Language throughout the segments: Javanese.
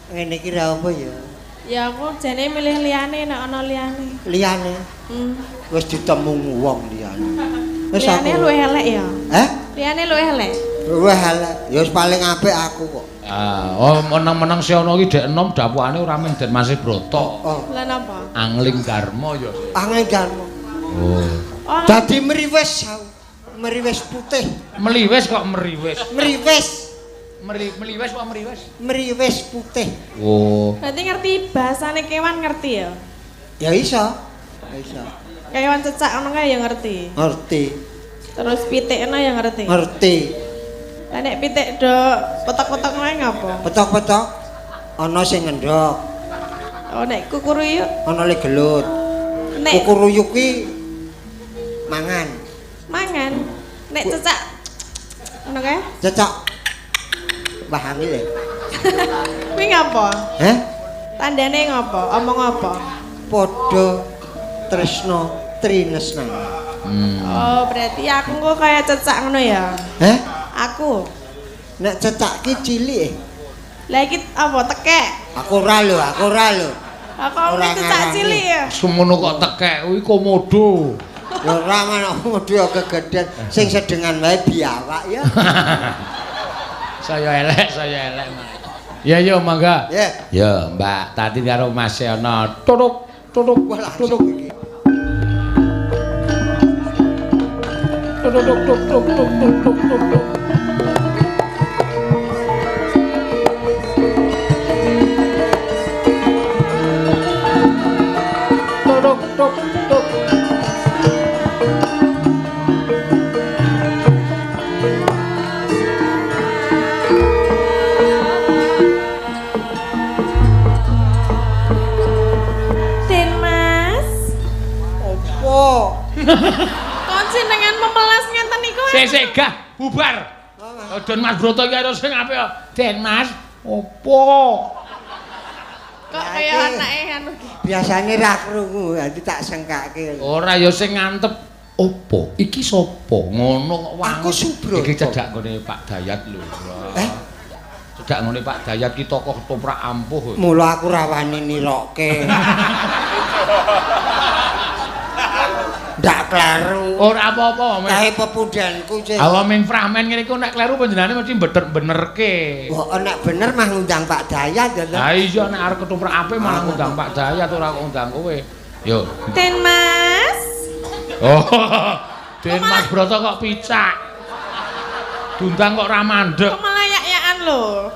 Ngene iki ra apa ya? Ya aku jane milih liyane nek ana liyane. Liyane. Wis ditemu wong liyane. Wis aku. Liyane luwih elek ya? Liyane luwih elek. Luwih elek. Ya wis paling apik aku kok. Meneng-meneng si ana iki dek enom dapukane ora men Den Mas Broto. Lah napa? Angling Garmo ya. Angling Garmo. Oh. Dadi meriwis. Meriwis putih. Meliwis kok meriwis. Meriwis. Meliwis apa meriwis? Meriwis putih. Oh. Berarti ngerti bahasane kewan ngerti ya? Ya iso. Iso. Kewan cecak ngono kae ya ngerti. Ngerti. Terus pitikna ya ngerti. Ngerti. Lah nek pitik do petok-petok wae ngapa? Petok-petok ana sing ngendhok. Oh nek kukuruyuk Ana le gelut. nek Kukuruyuk ki mangan. mangan. Nek cecak ngono kae. Cecok. Mbah Hamil ya? Kuwi ngapa? Hah? Tandane ngapa? Omong apa? Padha tresno trinesna. Oh, berarti aku kok kaya cecak ngono ya? Hah? Aku. Nek cecak ki cilik. Lah iki apa tekek? Aku ora lho. Aku ora cecak cilik ya. Semono kok tekek kuwi komodo. Ya ora ngono modho kegeden sing sedengan wae biawak ya. Saya elek. Ya yo mangga. Ya. Ya, Mbak, tadi karo Mas ana tutuk. Wah langsung iki. Tutuk. Den Mas, Opo? kok jenengan memelas ngenten niku? Sik gah bubar. Den Mas Broto iki karo sing apik ya. Den Mas, opo? Kok kaya anake anu ki. Biasane ra krungu, dadi tak sengkake. Ora ya sing ngantep. Opo? Iki sapa? Ngono kok wangun. Aku Subroto. Iki cedak ngene Pak Dayat lho. Cedak ngene Pak Dayat ki tokoh ketoprak ampuh. Mula aku ra wani nirokke. Ndak kleru. Ora apa-apa, men. Kae pepudanku sih. Awaming framen ngene iku nek kleru panjenengane mesti benerke. Kok nek bener mah ngundang Pak Dayat ya. Ha iya nek arep ketoprak apik malah ngundang Pak Dayat ora kok ngundang kowe. Yo. Den Mas. Oh. Den Mas Broto kok picak. Dundang kok ra mandek. Kok malah yak-yakan lho.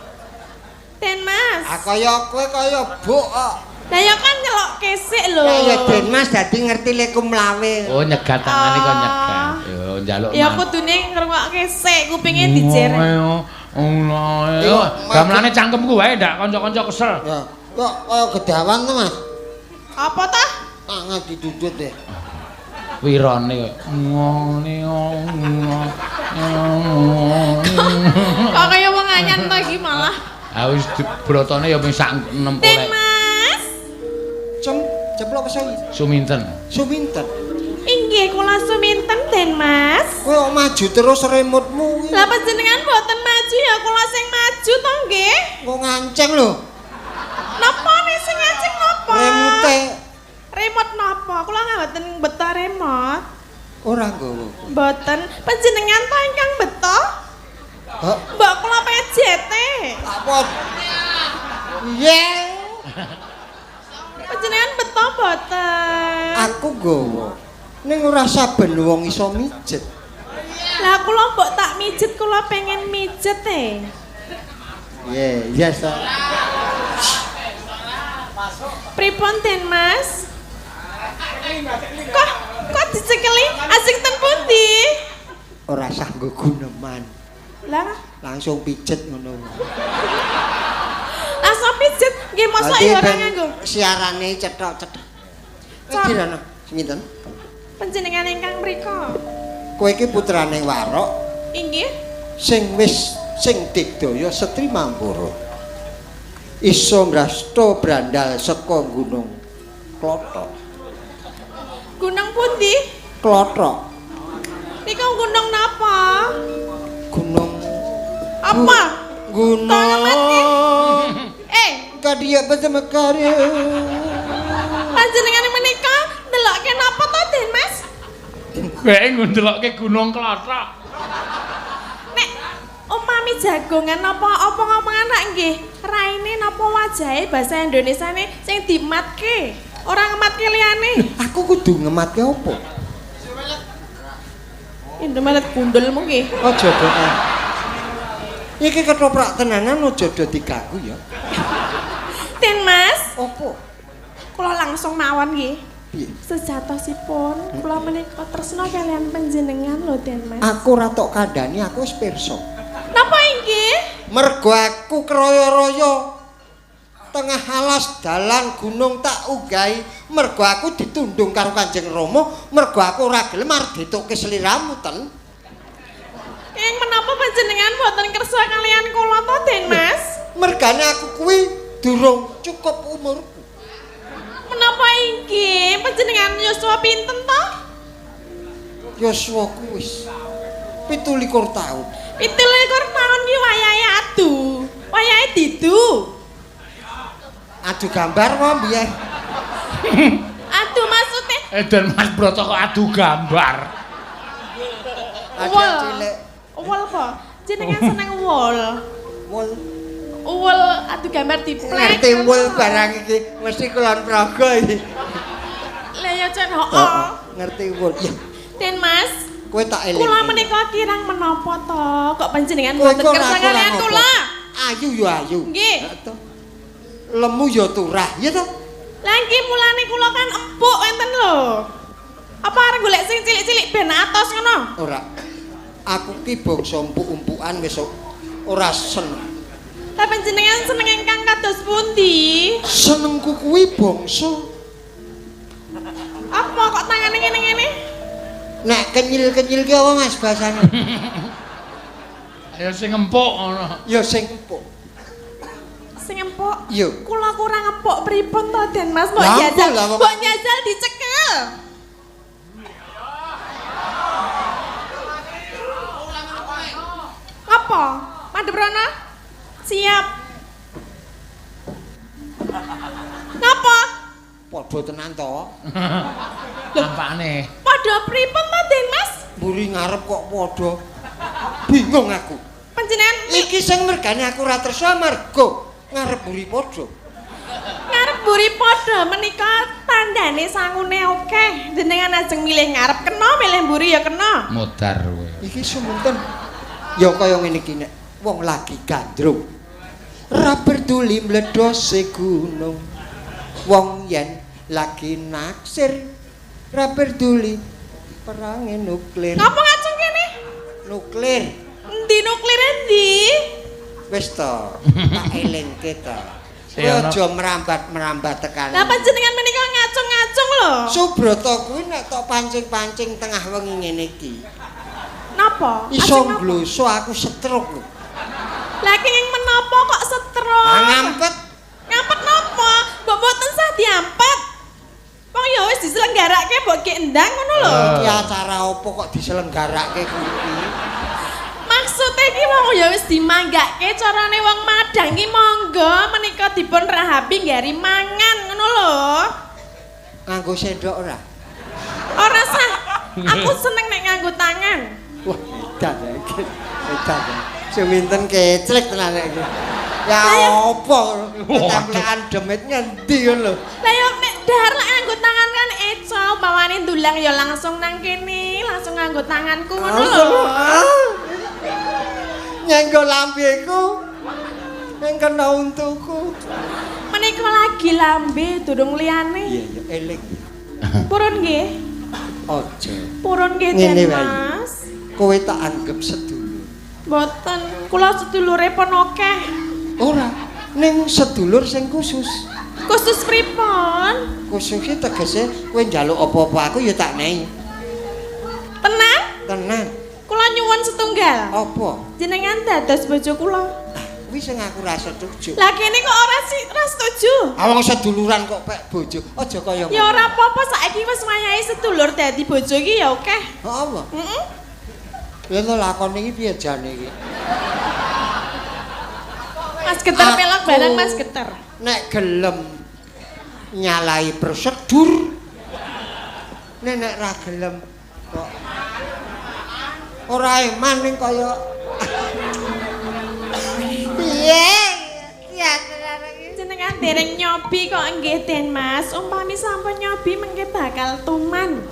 Den Mas. Kaya kowe kaya buk kok. Lah ya kan nyelok kesik lho. Ya Den Mas dadi ngerti lek mlawe. Oh nyegat tangane kok nyegat. Yo njaluk. Ya kudune ngrungokke sik kupinge dijer. Oh, gamelane cangkemku wae ndak kanca-kanca kesel. Ya, kok kaya gedawang to Mas? Apa ta? Tangan didudut deh. Wirane Kok kaya wong anyan to iki malah. Ha wis brotone ya wis sak 6 Den oleh. Mas. Ceplok pesowi. Suminten. Suminten. Inggih kula suminten Den Mas. Kowe kok maju terus remote-mu kuwi. Lah panjenengan mboten maju ya kula sing maju to nggih. Kok nganceng lho. Napa nih sing ngajeng napa? Remote Remote napa? Kula mboten beto remote. ora nggowo. Mboten panjenengan to ingkang beto? Hah? Mbak kula PJT. Apa? Iya. Panjenengan beto mboten? Aku nggowo. Ning ora saben wong iso mijet. Lah kula mbok tak mijet kula pengen mijet e. Iya, sa. Pripun Den Mas? Kok dicekeli asing ten pundi? Ora sah nggo guneman. Lah, Langsung pijet ngono. langsung pijet nggih mosok ya ora nganggo. Siarane cetok-cetok. Cok. Iki ana sinten? Panjenengan ingkang mrika. Kowe iki putrane Warok Inggih. sing digdaya Setri Mambara. Iso mrasto brandal saka Gunung Klothok. Gunung pundi? Klothok. Niku gunung napa? Gunung Apa? Gunung Tolong mati. dia Patemekare. Panjenengan menika ndelokke napa to, Den Mas? Kowe ngundelokke Gunung Klothok. Nek upami jagongan napa apa ngomong anak nggih, raine napa wajahe basa Indonesiane sing dimatke, ora ngematke liyane. Aku kudu ngematke apa? Indomaret gundulmu nggih. Aja doa. Iki ketoprak tenanan aja do diganggu ya. Den Mas, Apa? kula langsung mawon nggih. Piye? Sejatosipun kula menika tresna kalian panjenengan lho Den Mas. Aku ora tok kandhani, aku wis pirsa. Napa inggih? Mergo aku kroyo-royo tengah alas dalan gunung tak ugahi, mergo aku ditundung karo Kanjeng Rama, mergo aku ora gelem arep dituke sliramu ten. Ing menapa panjenengan boten kersa kalian kula to Den Mas? Mergane aku kuwi durung cukup umurku. Menapa inggih panjenengan yuswa pinten to? Yuswaku wis 17 taun. 17 tahun ki wayahe adu. Wayahe didu. Adu gambar mau piye? Adu maksudnya Dan Mas Broto kok adu gambar. Ada Wol. cilik. Uwel apa? Jenengan seneng uwel. Wol. Uwel adu gambar diplek. Ngerti wol barang iki mesti kulon praga iki. Lah ya jan Heeh, hooh. ngerti wol. Ya, Den Mas, kowe tak eling. kula menika kirang menapa to? Kok panjenengan Kowe boten kok kersa ora kalian kurang kula? apa? Ayu ya ayu. Nggih. Ha, toh. Lemu ya turah, ya toh? Lah iki mulane kula kan empuk enten lho. Apa arep golek sing cilik-cilik ben atos ngono? Ora. Aku ki bangsa empuk-empukan wis ora seneng. Lah panjenengan seneng ingkang kados pundi? Senengku kuwi bangsa Apa kok tangane ngene-ngene? nek kenyil-kenyil ki apa Mas bahasane? Ayo sing empuk ngono. Ya sing empuk. Sing empuk. Iya. Kula kurang empuk pripun to Den Mas? Mbok Lah, jajal, lah, kok- mbok jajal dicekel. Apa? Madhep rono? Siap. Napa? Padha tenan to. Nampakne. Padha pripun to Den Mas? Mburi ngarep kok padha. Bingung aku. Panjenengan Iki sing mergane aku ora tresna mergo ngarep mburi padha. ngarep mburi padha menika tandane sangune akeh. Jenengan ajeng milih ngarep kena, milih mburi ya kena. Modar kowe. Iki semunten ya kaya ngene iki nek wong lagi gandrung. Ora peduli mledose gunung. Wong yen lagi naksir ora peduli perange nuklir. Ngapa ngacung kene? Nuklir. Endi nuklir endi? Wis to, tak elingke to. Kowe Ya, aja merambat-merambat tekan. Lah panjenengan menika ngacung-ngacung lho. Subrata kuwi nek tok pancing-pancing tengah wengi ngene iki. Napa? Iso Ajeng napa? ngloso aku setruk lho. Lah kenging menapa kok stroke? Ngampet. Ngampet napa? Mbok boten sah diampet. Wong ya wis diselenggarake mbok ki endang ngono lho. Iki acara apa kok diselenggarake kuwi? Maksudnya ki wong ya wis dimanggake carane wong madang ki monggo menika dipun rahabi nggari mangan ngono lho. Nganggo sendok ora? Ora sah. Aku seneng nek nganggo tangan. Wah, edan ya iki. Edan. Ya. Seminten keclek tenan iki. Ya apa? Ketemplekan demit ngendi ngono lho. Lah yo nek dahar lek nganggo tangan kan eco, bawane ndulang ya langsung nang kene, langsung nganggo tanganku ngono lho. Nyenggo lambeku. Ning kena untuku. Menika lagi lambe durung liyane. Iya ya eling. Purun nggih. Aja. Purun nggih Ngene Den wae. Mas. Kowe tak anggap sedulur. Mboten, kula sedulure pun akeh. Ora, ning sedulur sing khusus. Khusus pripun? Khusus iki tegese kowe njaluk apa-apa aku ya tak nehi. Tenan? Tenan. Kula nyuwun setunggal. Apa? Jenengan dados bojo kula. Kuwi sing aku ra setuju. Lah kene kok ora setuju? Awang seduluran kok pek bojo. Aja kaya Ya ora apa-apa saiki wis wayahe sedulur dadi bojo iki ya akeh. apa? Heeh. Ya to lakon iki piye jane iki? Mas Geter melok barang Mas Geter. Nek gelem nyalai prosedur. Nek ra gelem kok ora eman ning kaya piye jenengan dereng nyobi kok nggih Den Mas. Umpami sampun nyobi mengke bakal tuman.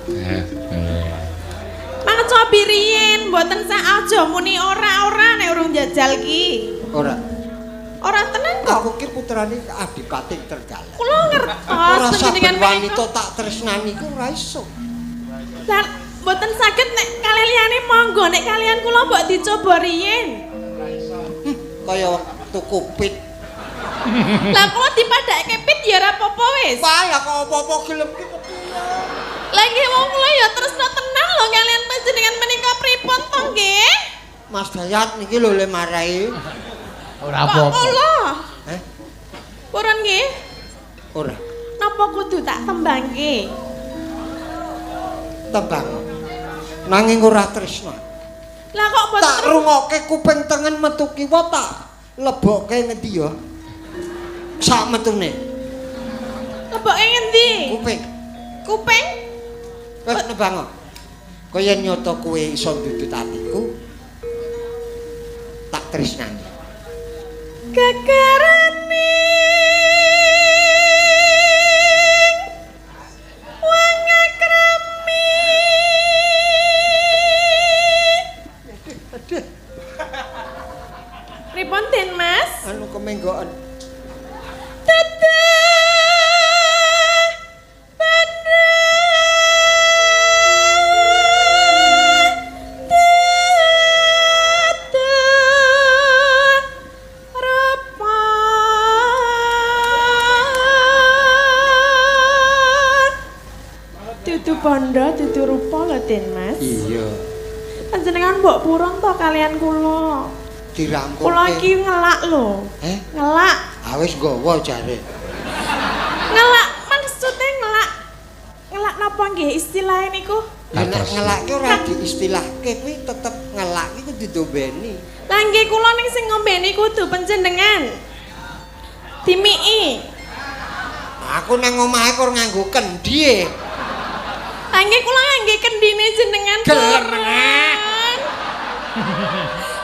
Cobi riyin mboten sak aja muni ora nek urung jajal ki. Ora. Ora tenan kok. Aku ki putrane Adipati Trenggalek. Kula ngertos ora panjenengan saben wanita tak tresnani ku ora iso. Lah mboten saged nek kalih liyane monggo nek kalian kula mbok dicoba riyin. Kaya tuku pit. Lah kula dipadhake pit ya ora apa-apa wis. Wah, ya kok apa-apa gelem ki kepiye. Lagi wong kula ya tresna tenan lho kalian panjenengan menika pripun to nggih? Mas Dayat niki lho le marai. Ora apa-apa. Allah. Heh? Purun nggih? Ora. Napa kudu tak tembangke? Tembang. Nanging ora tresna. Lah kok mboten Tak rungokke kuping tengen metu kiwa tak lebokke ngendi ya? Sak metune. leboke ngendi? Kuping. Kuping? Wes nebang. Kaya nyoto kowe iso ndudut atiku. Tak tresnani. Kekarane wong akrami. Pripun Den Mas? Anu kemenggokan. Bondo dudu rupa lho Den Mas. Iya. Panjenengan mbok purun to kalian kula. Dirangkulke. Kula iki ngelak lho. Ngelak. Ah wis nggawa jare. Ngelak maksude ngelak. Ngelak napa nggih istilahe niku? Nek ngelake ora diistilahke kuwi tetep ngelak iku diombeni. Lah nggih kula ning sing ngombeni kudu panjenengan. Dimiki. Aku nang omahe kok nganggo kendi. Nggih kula nggih kendine jenengan gelem.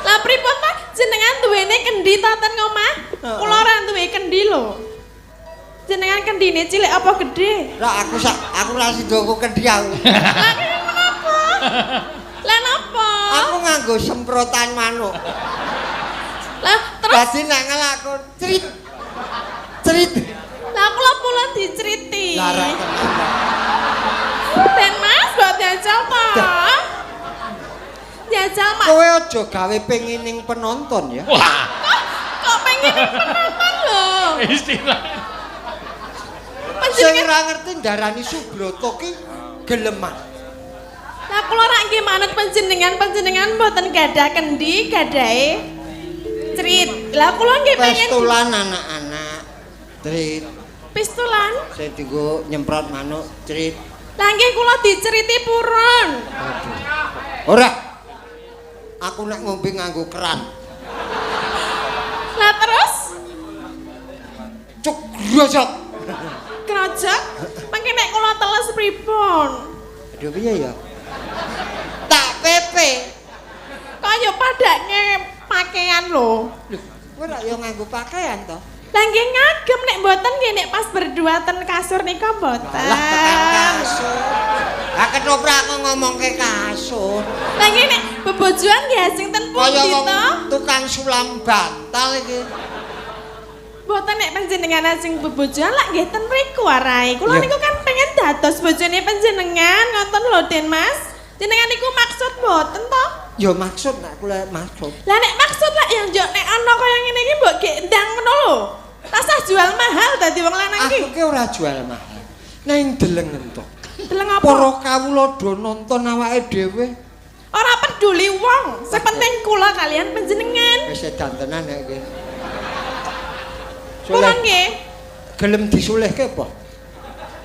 Lah pripun ta jenengan duwene kendi ta ten omah? Kula ora duwe kendi lho. Jenengan kendine cilik apa gedhe? Lah aku ra sido kendi aku. Lah kenapa? Lah napa? Aku nganggo semprotan manuk. Lah terus dadi nek ngelakku crit. Crit. Lah kula pula dicriti. Lah ra Den Mas, mbok jajal ta? Jajal Mak. Kowe aja gawe pengening penonton ya. Wah, Kok pengen penonton lho? istilah. Sing ora ngerti ndarani Subroto ki geleman. Lah kula rak nggih manut panjenengan mboten gadah kendi, gadahe crit. Lah kula nggih pengen Pistolan anak-anak. Crit. pistolan. Sing dienggo nyemprot manuk crit. Lah nggih kula diceriti purun. Ora. Aku nek ngombe nganggo keran. Lah terus Cuk grojok. krojok mangke nek kula teles pripun? Aduh piye ya? Tak pepe. Kaya padake pakaian lho. Lho, kowe ora yo nganggo pakaian to? Lah nggih ngagem nek mboten nggih nek pas berdua ten kasur nika mboten. Lah tekan kasur. Lah ketoprak kok ngomongke kasur. Lah nggih nek bebojoan nggih asing ten Kaya pundi wong to? tukang sulam bantal iki. Mboten nek panjenengan asing bebojoan lak nggih ten mriku warai. Kula Iya. niku kan pengen dados bojone panjenengan ngoten lho Den Mas. Jenengan niku maksud mboten to? Ya maksud nek kula maksud. Lah nek maksud lak ya njok nek ana kaya ngene iki mbok gek ndang ngono lho. Tasah jual mahal dadi wong lanang iki. Aku ki ora jual mahal. Nang delengen to. Deleng apa? Para kawula do nonton awake dhewe. Ora peduli wong, sing penting kula kalian panjenengan. Wis dantenan nek iki. Kula nggih. Gelem disulihke apa?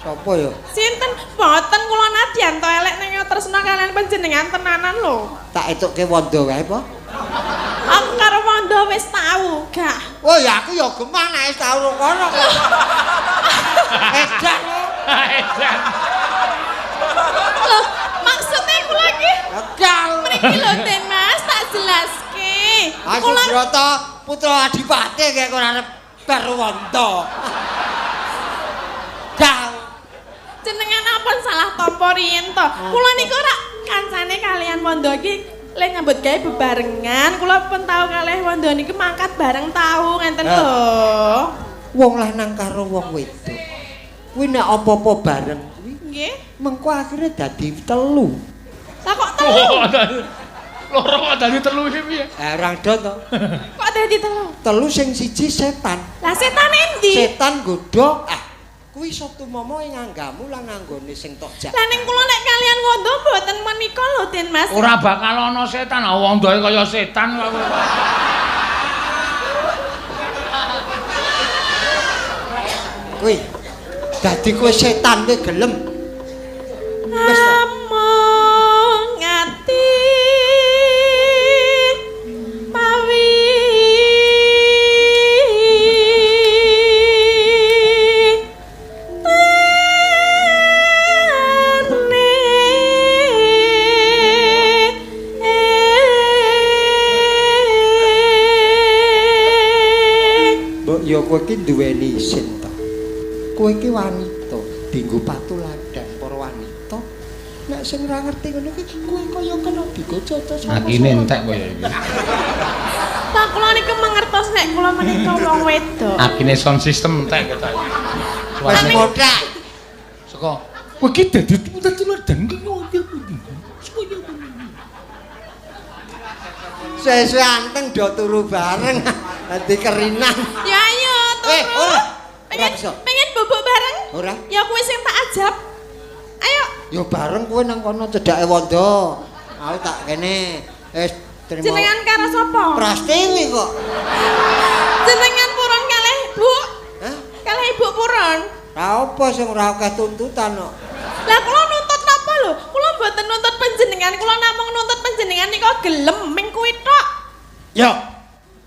Sapa ya? Sinten? Mboten kula nadyan to elek ning tresna kalian panjenengan tenanan lho. Tak etukke wanda wae apa? Aku karo Wanda lho wis tau, gak. Oh ya aku ya gemah nek wis tau kono kok. Edan. Edan. Loh, maksudnya kula iki Edan. mriki lho Den Mas, tak jelaske. Aku Broto putra Adipati kaya kok arep Perwanta. Jauh. Jenengan ampun salah tampa riyen to. Kula niku ora kancane kalian Wanda iki lek nyambut gawe bebarengan, kula pun tau kalih Wanda niki mangkat bareng tau ngenten lho. Wong lanang karo wong wedok. Kuwi nek apa-apa bareng kuwi Nggih. mengko akhire dadi telu. Lah kok telu? Loro kok dadi telu iki piye? Orang do to. Kok dadi telu? Telu sing siji setan. Lah setan endi? Setan godhog. Kuwi Sabtu Mama nganggamu lan nganggone sing tok jak. Lah ning kula nek kalian Wanda mboten menika lho Den Mas. Ora bakal ana setan, Wandae kaya setan kok. Kuwi dadi kowe setan kowe gelem. Wis to. Among ati pawi Ya kowe iki duweni isin to. Kowe iki wanita, dienggo patuladan para wanita. Nek sing ora ngerti ngono iki kowe kaya kena digocoto sama. Akine entek kaya iki. Tak kula niku mangertos nek kula menika wong wedok. Akine sound system entek kata. Wis modrak. Saka kowe iki dadi patuladan kok. Sesuk anteng do turu bareng. Dadi kerinan. Ya ayo turu. Ora Pengen bisa. pengen bubuk bareng? Ora. Ya kuwi sing tak ajab. Ayo. Ya bareng kowe nang kono cedhake Wanda. Aku tak kene. Wis terima. Jenengan karo sapa? Prastiwi kok. Jenengan purun kalih Bu. Hah? Kalih Ibu purun. Ra apa sing ora akeh tuntutan kok. Lah kula nuntut napa lho? Kula mboten nuntut panjenengan, kula namung nuntut panjenengan nika gelem ming kuwi tok. Yo.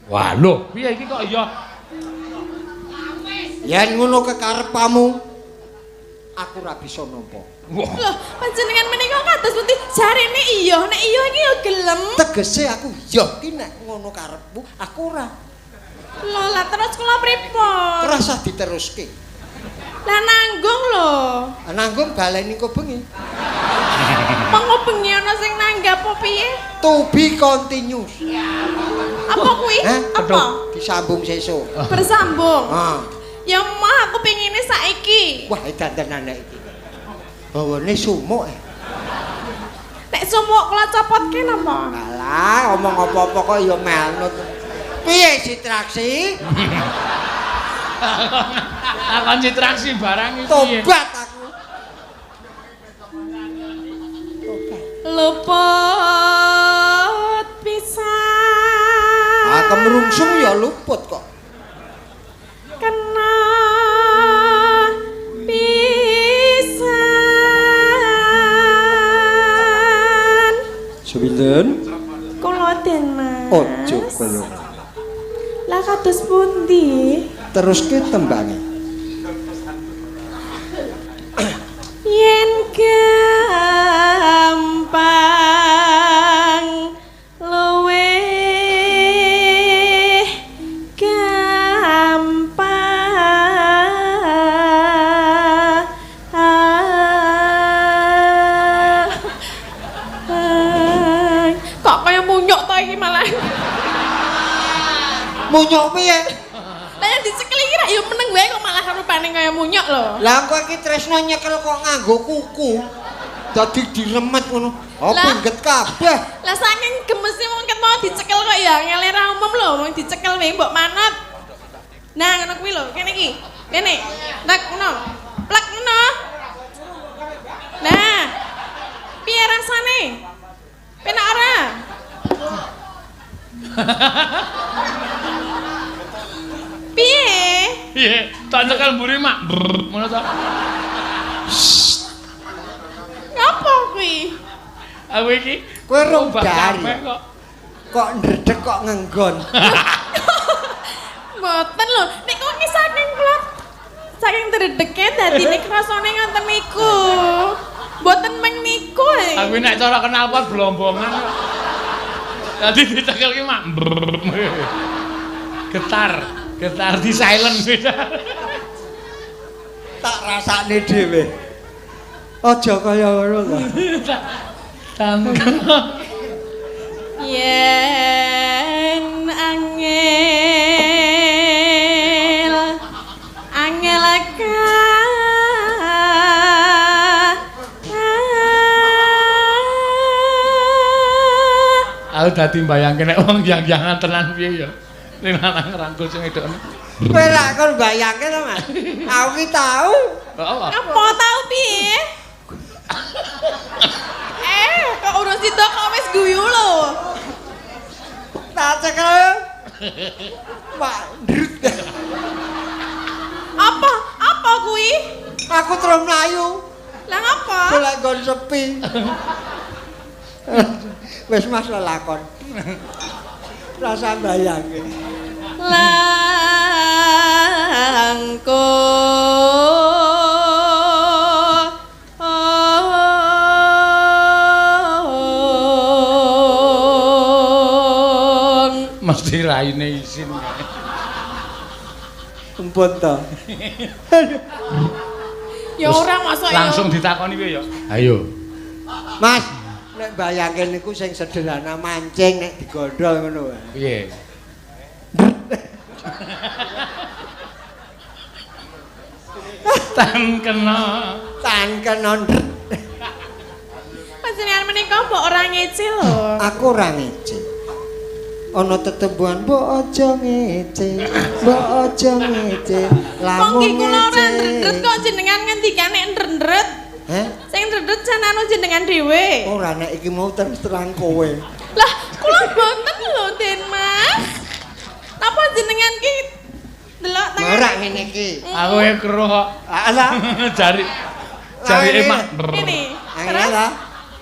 Wah lho, piye iki kok ya Yen ngono kekarepmu aku ora bisa nampa. wah. Loh, panjenengan menika kados pundi? Jarine iya, nek iya iki ya gelem. Tegese aku yo iki nek ngono karepmu aku ora. Lho, lah terus kula pripun? Ora usah diteruske. Lah nanggung lho. Nanggung baleni kok bengi. Mengko bengi ana sing nanggap apa piye? To be continuous. Apa kuwi? Apa? Disambung sesuk. Bersambung. Ah. Ya mah aku pengine saiki. Wah, dandanan iki. Bawane sumuk. Nek sumuk kula copotke napa? Alah, omong apa-apa kok ya melnut. Piye ditraksi? Takon citraksi barang iki piye? Tobat aku. Tobat. Luput pisan. Ah, kemrungsung ya luput kok. Kena pisan. Sepinten? Kula Den Mas. Ojo koyo. Lah kados pundi? Teruske tembange. Yen gampang luwe gampang. Kok kaya munyuk to iki malah. Munyuk piye? Lah yang dicekel iki ra ya meneng wae kok malah rupane kaya munyuk lho. Lah kowe iki tresno nyekel kok nganggo kuku. Dadi diremet ngono. Oh, Lah. pingget kabeh. Lah saking gemese wong ket mau dicekel kok ya ngele ra umum lho, wong dicekel wae mbok manut. Nah, ngono kuwi lho, kene iki. Kene. Nek ngono. Plek ngono. Nah. Piye rasane? Penak ora? Piye? Piye? Tak nyekel mburi mak. Ngono ta? Ngapa kuwi? Aku iki Kowe rong obat dari. kabeh kok. Kok ndredeg kok ngenggon. mboten lho. Niku ki saking kula saking dredege dadine krasane ngoten niku. Mboten meng niku. Aku nek cara knalpot blombongan. Dadi dicekel ki mak. Getar di silent beda. Tak rasane dhewe. Aja kaya ngono to. Yen angel aku dadi mbayangke nek wong yang-yangan tenan piye ya. Ning lanang ngrangkul sing wedokne. Kowe lak kon bayangke to, Mas. Aku ki tau. Apa tau piye? Kok urus itu kok wis guyu lho. Tak cekel. Pak ndrut. Apa kuwi? Aku terus mlayu. Lah ngapa? Golek nggon sepi. Wis Mas lakon. Rasa bayangke. Mesti raine isin. Empun to. Ya ora masuk ya. Langsung ditakoni piye ya? Ayo. Mas, nek bayangke niku sing sederhana mancing nek digondhol ngono wae. Piye? Tan kena Panjenengan menika mbok ora ngece lho. aku ora ngece. Ana tetembuhan mbok aja ngece. Mbok aja ngece. Wong ki kula ora ndredret kok jenengan ngendikane ndredret. Heh? Sing ndredret jan jenengan dhewe. Ora nek iki mau terus terang kowe. Lah, kula mboten lho, Den Mas. Napa jenengan ki delok tangan? Ora ngene iki. aku e kero kok. Alah, Jari emak. Ini. angel lah.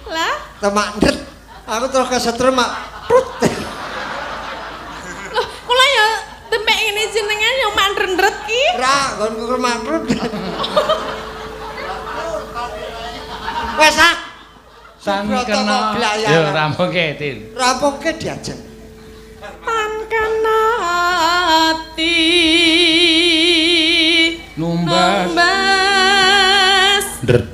Lah, Temak ndret. Aku terus kesetrum mak. Prut. loh, kula ya dempek ngene jenengan yo mak ndredret ki. Ora, nggonku kemak prut. Wes ah. Tan Protokol kena. gelayangan. Yo rampoke, Tin. Rampoke diajeng. Tan kena ati. Numbas. Ndret.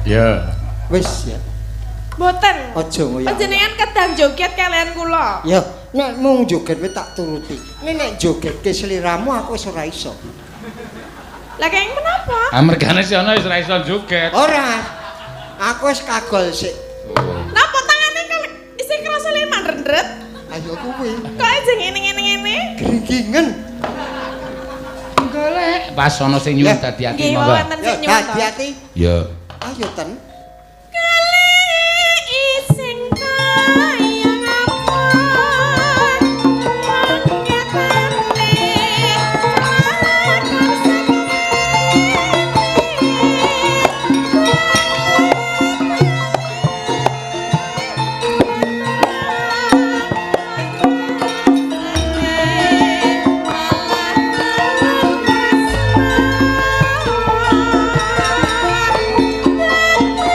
Ya. Wis ya. Boten. Aja ngoyo. Panjenengan kedang joget kalian kula. Ya, nek mung joget wis tak turuti. Nek jogetke sliramu aku wis ora iso. Lah kenging menapa? Amergane si ana wis ora iso joget. Ora. Aku wis kagol sik. Napa tangane isih kerasa leman rendret? Ayo kuwi. Kok aja ngene. Gringingen. Golek. Pas ana sing nyuwun dadi ati Nggih, monggo. wonten Ya, sing nyuwun. hati-hati. Ya. Ayo ten. Ising kaya ngapa? Malah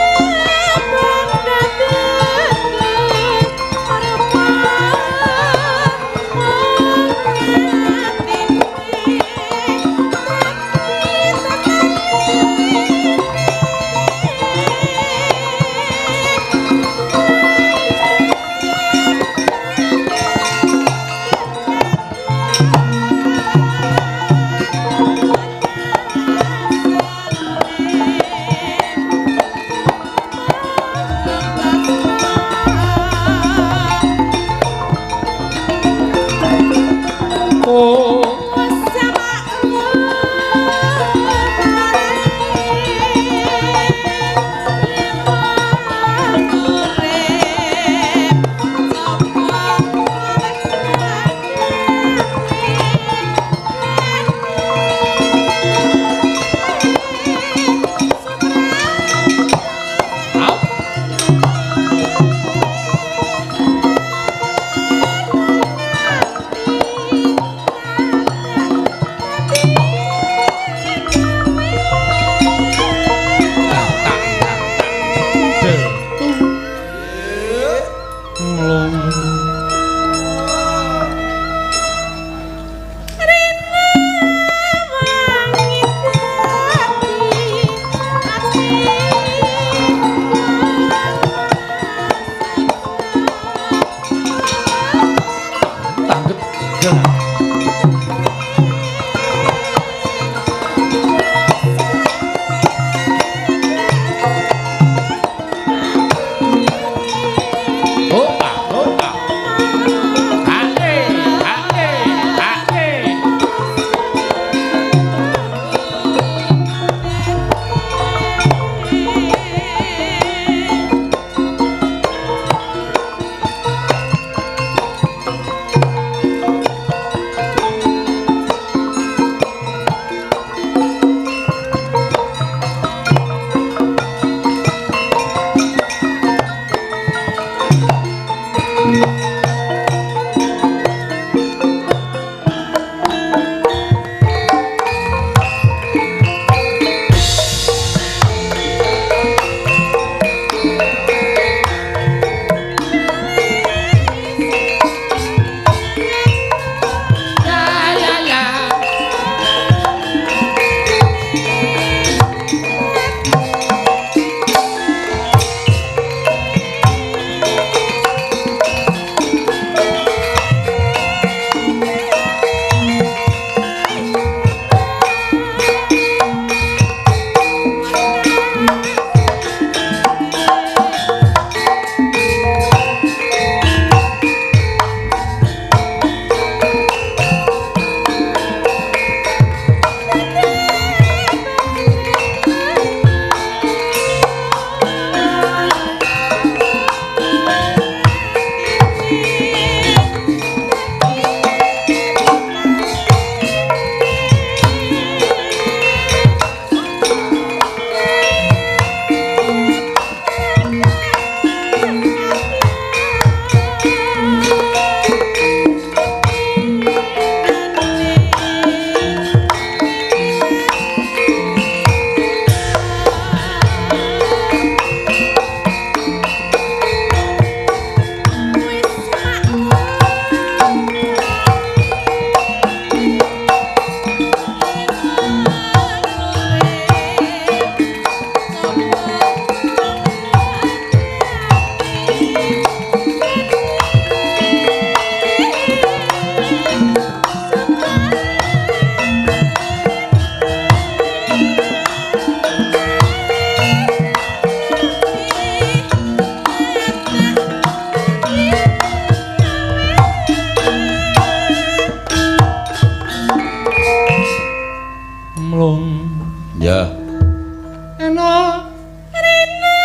Rena Rena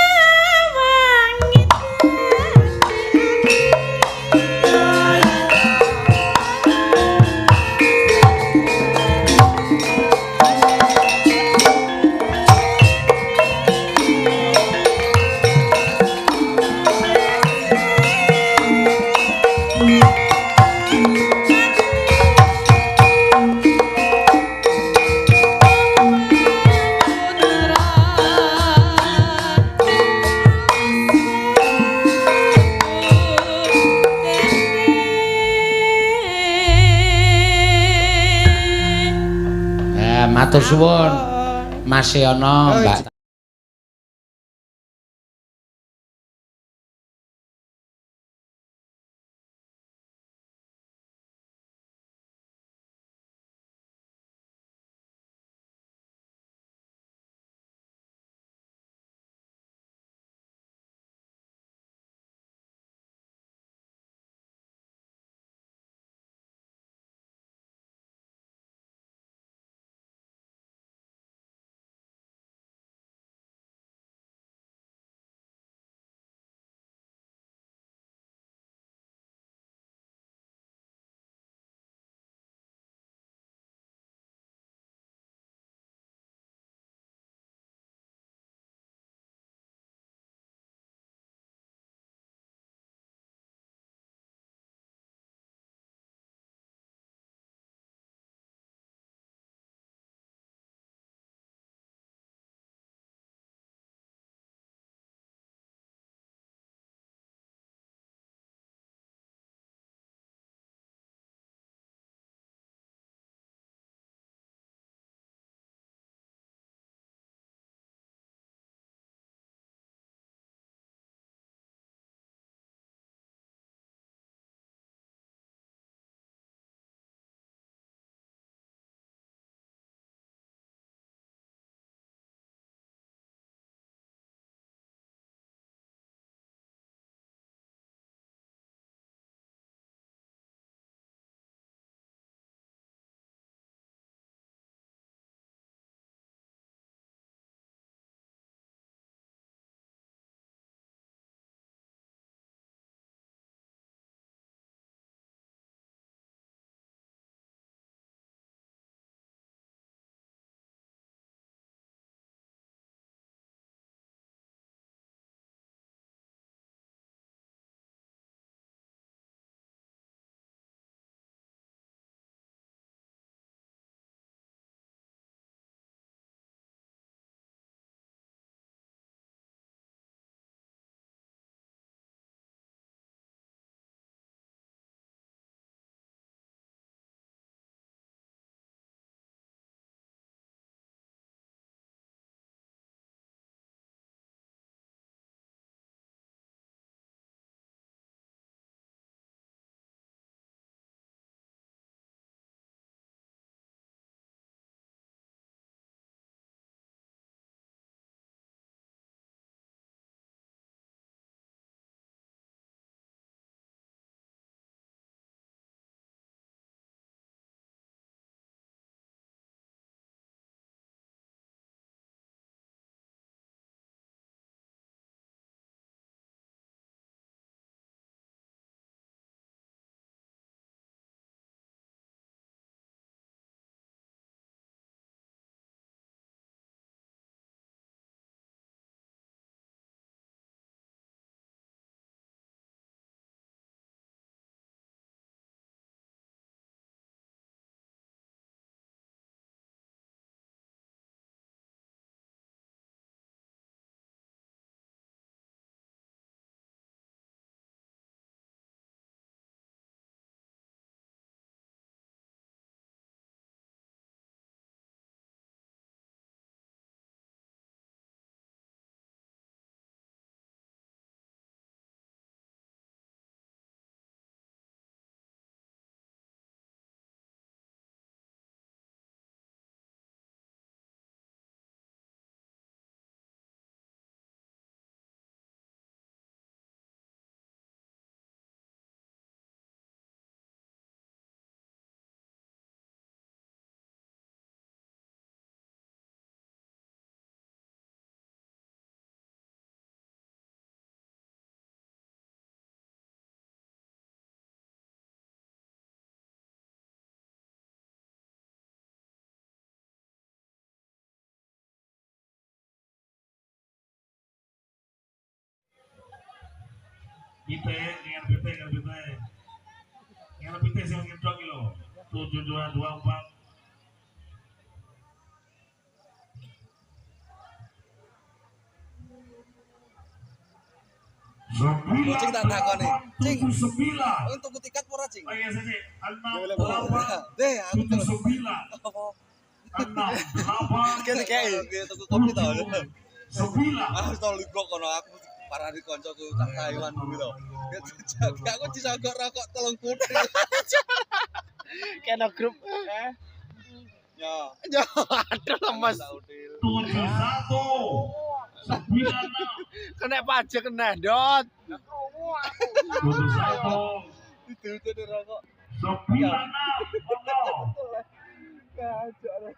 wangi matur suwun Mas Yono Mbak Pite, dengan pite, dengan pite. Dengan pite sing ngedok iki lho. 7224. Cing tak takoni. Cing. 9. Untuk tiket ora, Cing? Oh iya sih. 6 Deh, aku 7 9. apa? 6 8. Kene kae tuku kopi to. 9. Aku tau ligok kono aku parani koncoku tak Taiwan kuwi to. Jadi aku disogok rokok 3 kutri. Kena grup. Ya. Ya, aduh lemes. 7 1. 9. Kena pajak kena, Dot. 7 1. Itu rokok. 9 6. Kacau.